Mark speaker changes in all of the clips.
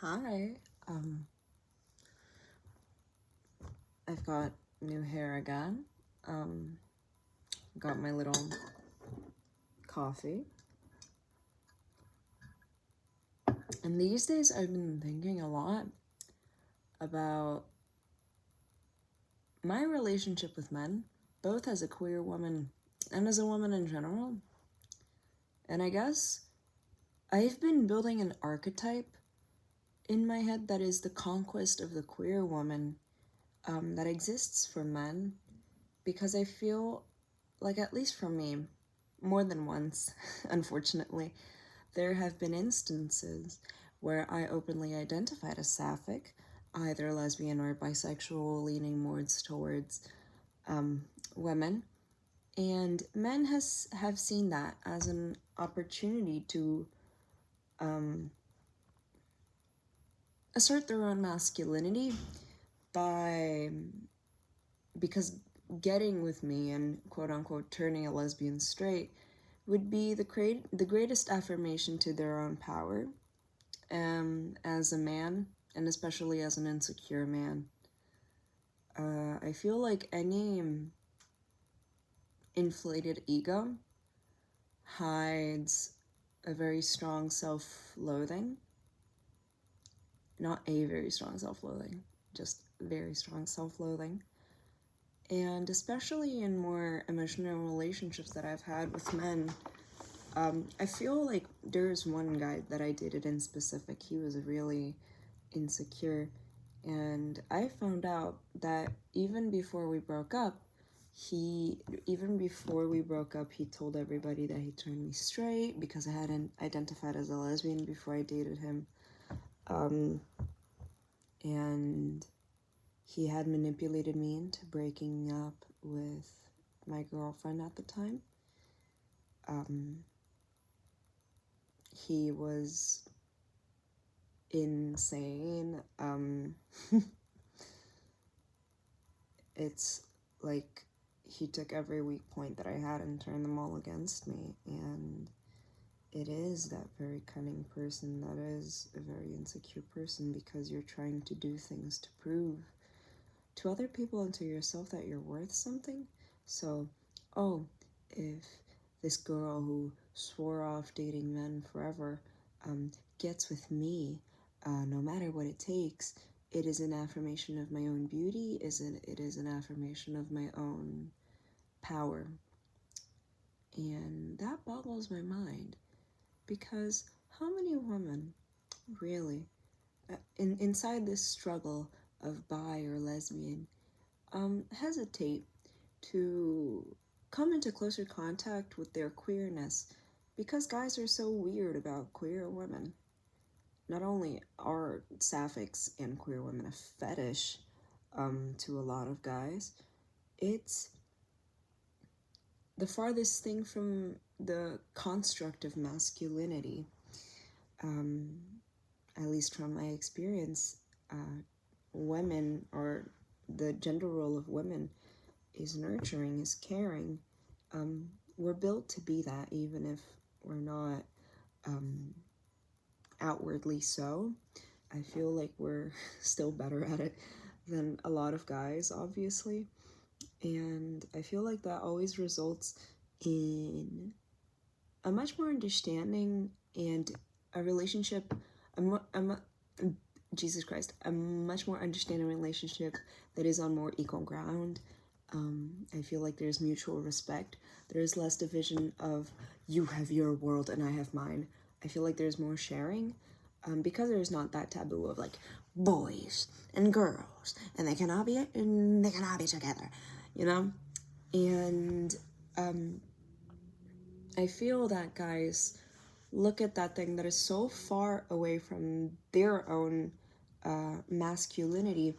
Speaker 1: Hi. Um, I've got new hair again. Um, got my little coffee. And these days I've been thinking a lot about my relationship with men, both as a queer woman and as a woman in general. And I guess I've been building an archetype in my head that is the conquest of the queer woman that exists for men because I feel like, at least for me, more than once, unfortunately, there have been instances where I openly identified as sapphic, either lesbian or bisexual, leaning more towards women, and men have seen that as an opportunity to assert their own masculinity by because getting with me and quote unquote turning a lesbian straight would be the greatest affirmation to their own power as a man, and especially as an insecure man. I feel like any inflated ego hides a very strong self-loathing. Not a very strong self-loathing, just very strong self-loathing. And especially in more emotional relationships that I've had with men, I feel like there's one guy that I dated in specific. He was really insecure, and I found out that even before we broke up, he told everybody that he turned me straight because I hadn't identified as a lesbian before I dated him. And he had manipulated me into breaking up with my girlfriend at the time. He was insane. It's like he took every weak point that I had and turned them all against me, and it is that very cunning person that is a very insecure person because you're trying to do things to prove to other people and to yourself that you're worth something. So, oh, if this girl who swore off dating men forever gets with me, no matter what it takes, it is an affirmation of my own beauty, it is an affirmation of my own power. And that boggles my mind, because how many women really, inside this struggle of bi or lesbian, hesitate to come into closer contact with their queerness because guys are so weird about queer women. Not only are sapphics and queer women a fetish to a lot of guys, it's the farthest thing from the construct of masculinity. At least from my experience, women, or the gender role of women, is nurturing, is caring. We're built to be that, even if we're not outwardly so. I feel like we're still better at it than a lot of guys, obviously. And I feel like that always results in a much more understanding and a relationship, Jesus Christ, a much more understanding relationship that is on more equal ground. I feel like there's mutual respect. There's less division of you have your world and I have mine. I feel like there's more sharing because there's not that taboo of like boys and girls and they cannot be together, you know? And I feel that guys look at that thing that is so far away from their own masculinity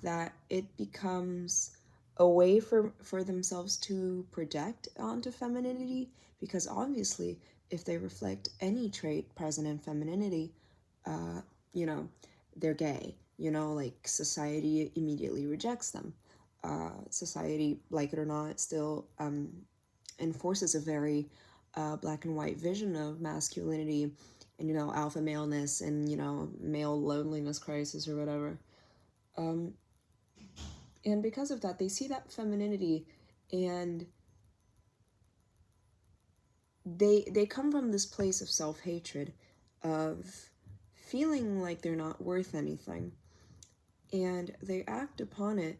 Speaker 1: that it becomes a way for themselves to project onto femininity, because obviously if they reflect any trait present in femininity, you know, they're gay, you know, like society immediately rejects them. Society, like it or not, still enforces a very black and white vision of masculinity and, alpha maleness and, male loneliness crisis or whatever. And because of that, they see that femininity, and they come from this place of self-hatred, of feeling like they're not worth anything, and they act upon it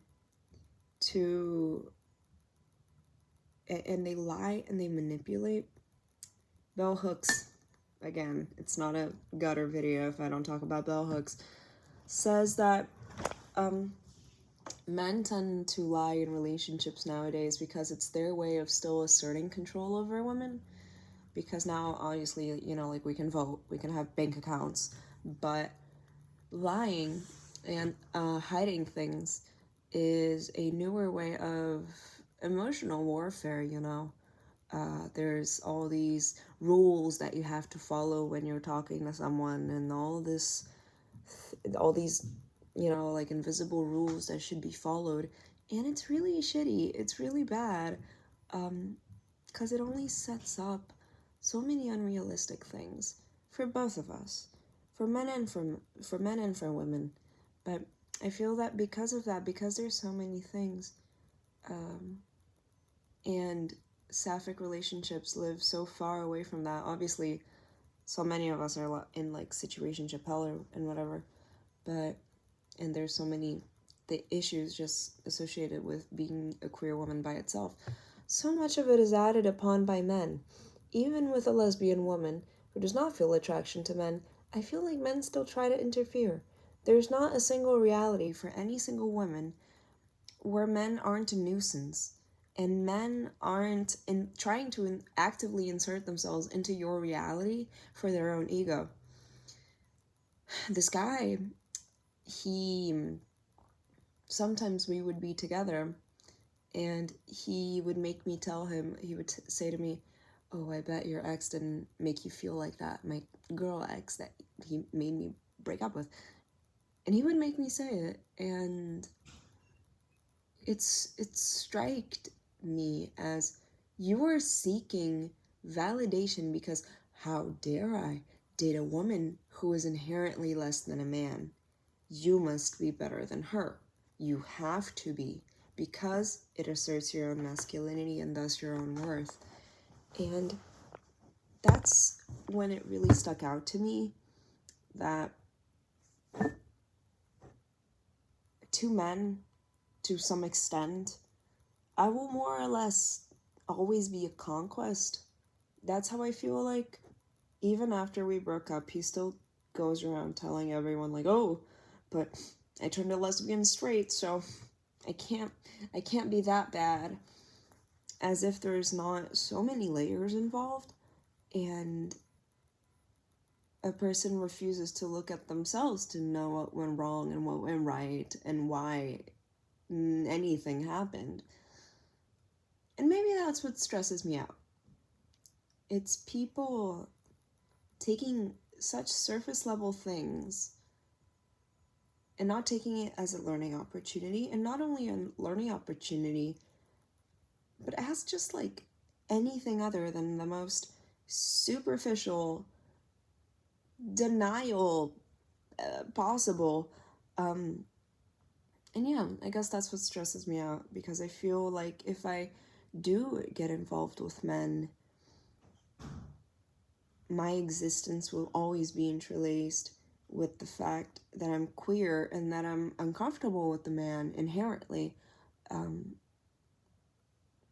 Speaker 1: and they lie and they manipulate. Bell hooks, again, it's not a gutter video if I don't talk about bell hooks, says that men tend to lie in relationships nowadays because it's their way of still asserting control over women. Because now, obviously, like, we can vote, we can have bank accounts, but lying and hiding things is a newer way of emotional warfare. There's all these rules that you have to follow when you're talking to someone, and all these, like, invisible rules that should be followed. And it's really shitty. It's really bad, because it only sets up so many unrealistic things for both of us, for men and for women. But I feel that because of that, because there's so many things, and sapphic relationships live so far away from that. Obviously, so many of us are in, like, situationship hell and whatever, and there's so many the issues just associated with being a queer woman by itself. So much of it is added upon by men. Even with a lesbian woman who does not feel attraction to men, I feel like men still try to interfere. There's not a single reality for any single woman where men aren't a nuisance, and men aren't trying to actively insert themselves into your reality for their own ego. This guy, sometimes we would be together, and he would make me tell him, he would say to me, "Oh, I bet your ex didn't make you feel like that, my girl ex that he made me break up with." And he would make me say it, and it striked me as, you are seeking validation because how dare I date a woman who is inherently less than a man? You must be better than her. You have to be, because it asserts your own masculinity and thus your own worth. And that's when it really stuck out to me that to men, to some extent, I will more or less always be a conquest. That's how I feel like. Even after we broke up, he still goes around telling everyone, like, "Oh, but I turned a lesbian straight, so I can't be that bad." As if there's not so many layers involved, and a person refuses to look at themselves to know what went wrong and what went right and why anything happened. And maybe that's what stresses me out. It's people taking such surface level things and not taking it as a learning opportunity, and not only a learning opportunity, but as just like anything other than the most superficial denial possible. And yeah, I guess that's what stresses me out, because I feel like if I do get involved with men, my existence will always be interlaced with the fact that I'm queer and that I'm uncomfortable with the man inherently, and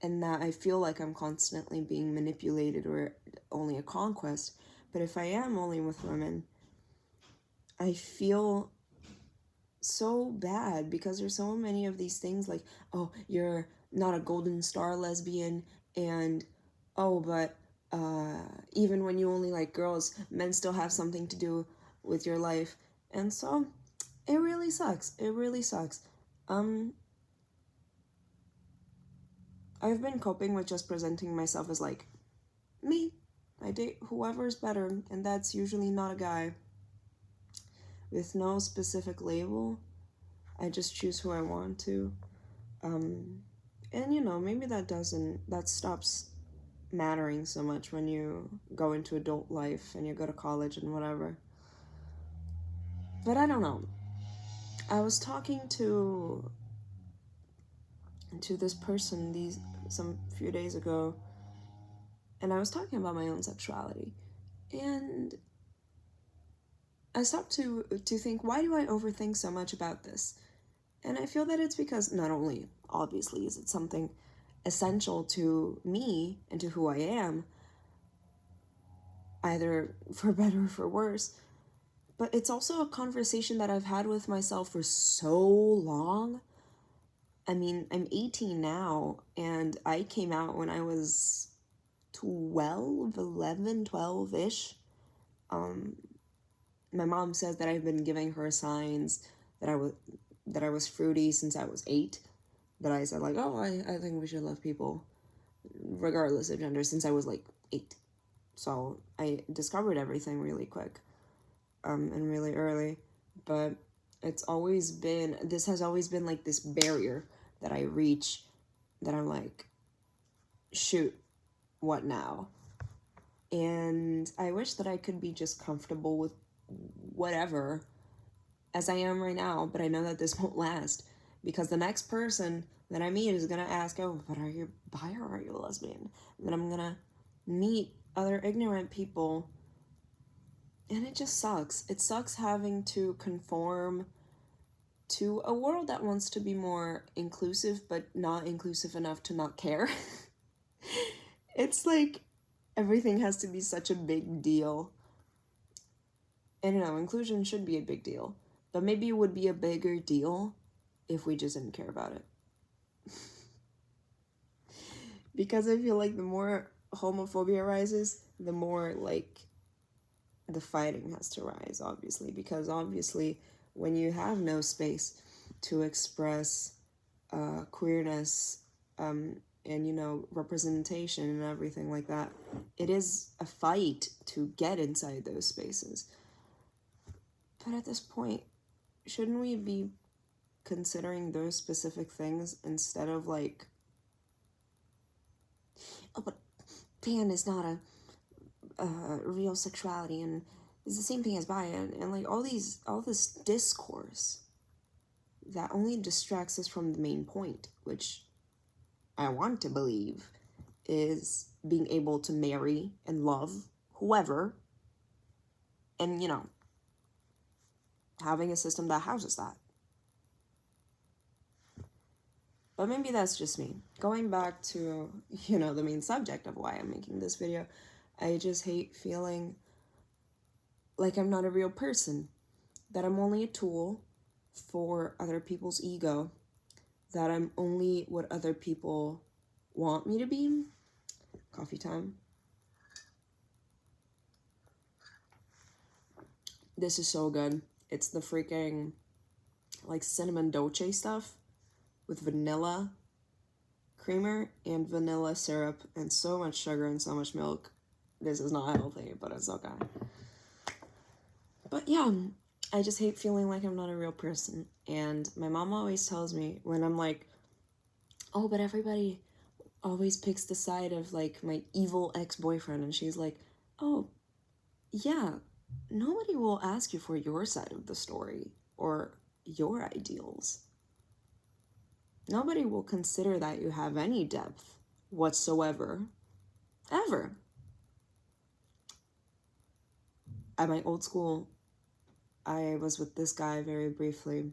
Speaker 1: that I feel like I'm constantly being manipulated or only a conquest. But if I am only with women, I feel so bad because there's so many of these things like, "Oh, you're not a golden star lesbian," and "Oh, but even when you only like girls, men still have something to do with your life." And so it really sucks. It really sucks. I've been coping with just presenting myself as, like, me. I date whoever's better, and that's usually not a guy. With no specific label, I just choose who I want to. And maybe that stops mattering so much when you go into adult life and you go to college and whatever. But I don't know. I was talking to this person some few days ago, and I was talking about my own sexuality, and I stopped to think, why do I overthink so much about this? And I feel that it's because not only obviously is it something essential to me and to who I am, either for better or for worse, but it's also a conversation that I've had with myself for so long. I mean, I'm 18 now, and I came out when I was 12, 11, 12-ish. My mom says that I've been giving her signs that I was fruity since I was 8. That I said, like, oh, I think we should love people regardless of gender, since I was like 8. So I discovered everything really quick, and really early. But this has always been like this barrier that I reach, that I'm like, shoot, what now? And I wish that I could be just comfortable with whatever as I am right now, but I know that this won't last, because the next person that I meet is gonna ask, oh, but are you bi or are you a lesbian? And then I'm gonna meet other ignorant people, and it just sucks. It sucks having to conform to a world that wants to be more inclusive, but not inclusive enough to not care. It's like everything has to be such a big deal. And inclusion should be a big deal, but maybe it would be a bigger deal if we just didn't care about it. Because I feel like the more homophobia rises, the more like the fighting has to rise, obviously, because obviously when you have no space to express queerness, and representation and everything like that, it is a fight to get inside those spaces. But at this point, shouldn't we be considering those specific things instead of like, oh, but pan is not a real sexuality and is the same thing as bi, and like all this discourse that only distracts us from the main point, which I want to believe is being able to marry and love whoever, and having a system that houses that. But maybe that's just me. Going back to, the main subject of why I'm making this video, I just hate feeling like I'm not a real person, that I'm only a tool for other people's ego, that I'm only what other people want me to be. Coffee time. This is so good. It's the freaking like cinnamon dolce stuff with vanilla creamer and vanilla syrup and so much sugar and so much milk. This is not healthy, but it's okay. But yeah, I just hate feeling like I'm not a real person. And my mom always tells me when I'm like, oh, but everybody always picks the side of like my evil ex-boyfriend, and she's like, oh, yeah, nobody will ask you for your side of the story or your ideals. Nobody will consider that you have any depth whatsoever, ever. At my old school, I was with this guy very briefly.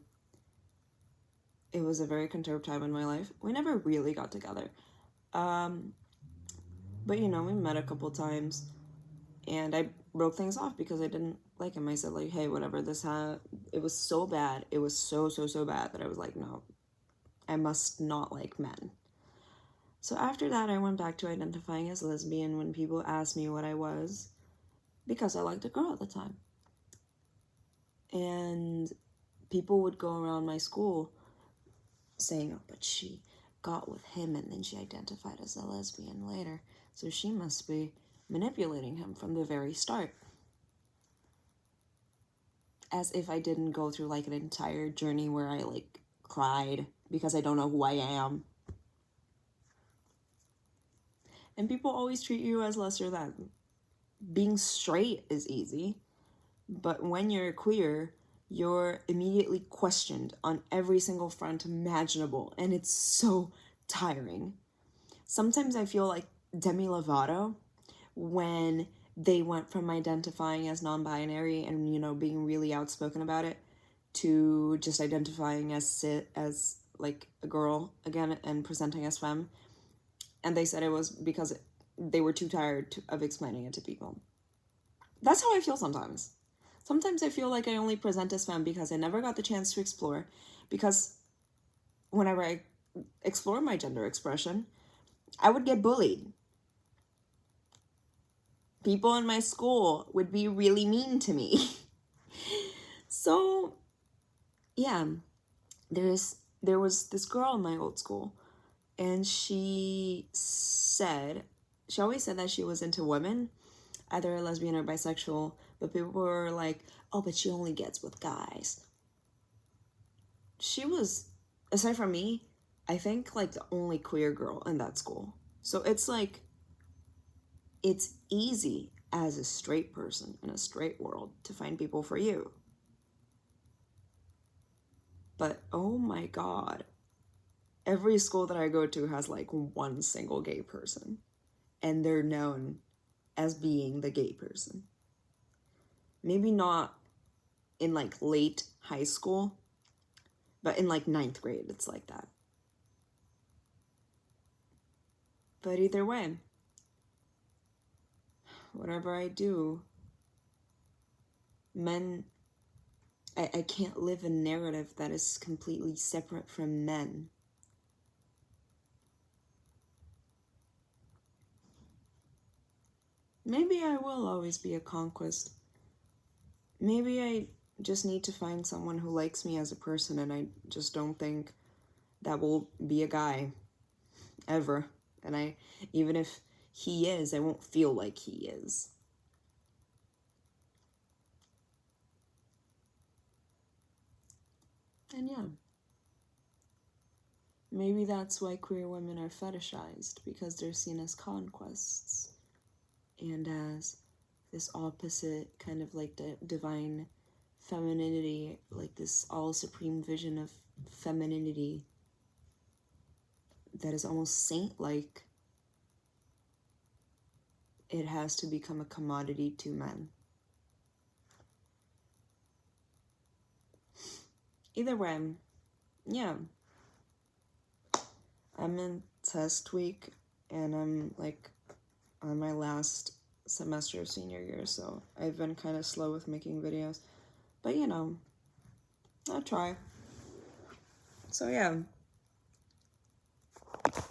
Speaker 1: It was a very conserved time in my life. We never really got together. But we met a couple times, and I broke things off because I didn't like him. I said like, hey, whatever, it was so bad. It was so bad that I was like, no, I must not like men. So after that, I went back to identifying as lesbian when people asked me what I was, because I liked a girl at the time. And people would go around my school saying, oh, but she got with him and then she identified as a lesbian later, so she must be manipulating him from the very start. As if I didn't go through like an entire journey where I like cried because I don't know who I am. And people always treat you as lesser than. Being straight is easy, but when you're queer, you're immediately questioned on every single front imaginable, and it's so tiring. Sometimes I feel like Demi Lovato when they went from identifying as non-binary and, you know, being really outspoken about it to just identifying as like a girl again and presenting as femme. And they said it was because they were too tired of explaining it to people. That's how I feel sometimes. Sometimes I feel like I only present as femme because I never got the chance to explore. Because whenever I explore my gender expression, I would get bullied. People in my school would be really mean to me. So, yeah, there was this girl in my old school, and she always said that she was into women, either a lesbian or bisexual, but people were like, oh, but she only gets with guys. She was, aside from me, I think like the only queer girl in that school. So it's like, it's easy as a straight person in a straight world to find people for you. But oh my God, every school that I go to has like one single gay person, and they're known as being the gay person. Maybe not in like late high school, but in like 9th grade, it's like that. But either way, whatever I do, I can't live a narrative that is completely separate from men. Maybe I will always be a conquest. Maybe I just need to find someone who likes me as a person, and I just don't think that will be a guy ever. And even if he is, I won't feel like he is. And yeah, maybe that's why queer women are fetishized, because they're seen as conquests and as this opposite kind of like the divine femininity, like this all supreme vision of femininity that is almost saint-like. It has to become a commodity to men. Either way, yeah, I'm in test week and I'm like on my last semester of senior year, so I've been kind of slow with making videos, but you know, I'll try. So yeah.